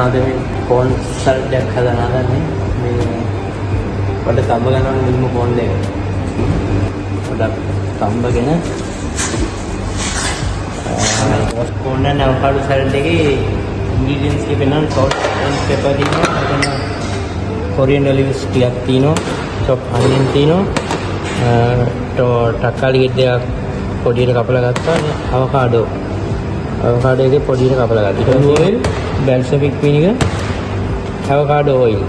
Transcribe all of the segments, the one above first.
අද මේ ෆෝන් සල්ටයක් හදනවානේ මේ වඩ තඹ ගන්නවනේ මුලින්ම ෆෝන් එක. වඩ තඹගෙන ෆෝන් එක නවකාඩු සල්ට් එකේ ඉන්ග්‍රීඩියන්ට්ස් ටික වෙනනම් salt and pepper තියෙනවා. එතන coriander leaves ටිකක් තියෙනවා. chopped onion තියෙනවා. තක්කාලි ගෙඩියක් පොඩියට කපලා ගත්තා. අවකාඩෝ එකේ පොඩියට කපලා ගත්තා. ඊට balsamic vinegar, avocado oil.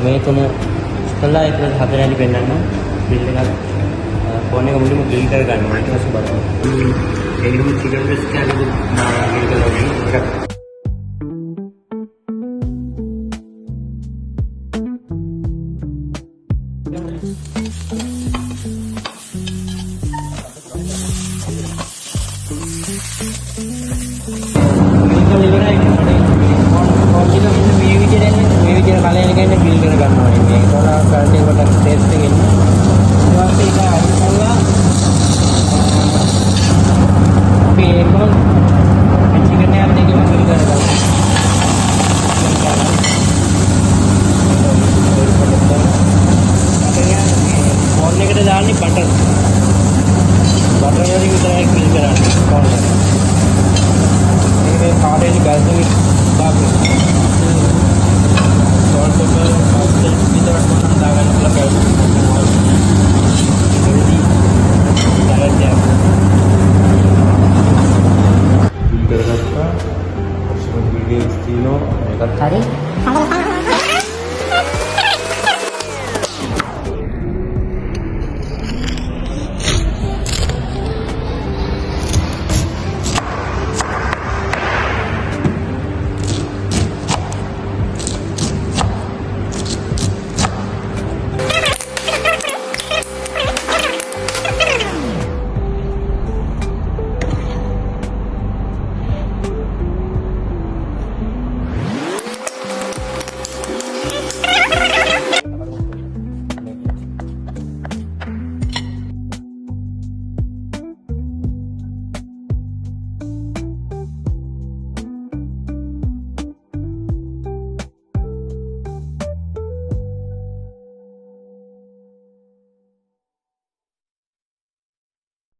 මේ තුන ඉස්සලා එක හතරෙන්දි පෙන්නන්න බිල් එකක් ෆෝන් එක මුලින්ම ග්‍රිල් කර ගන්නවා. ඊට පස්සේ බලන්න. ඒකෙම චිකන් බ්‍රෙස්ට් එකක් ග්‍රිල් කරලා එකක්. Sorry?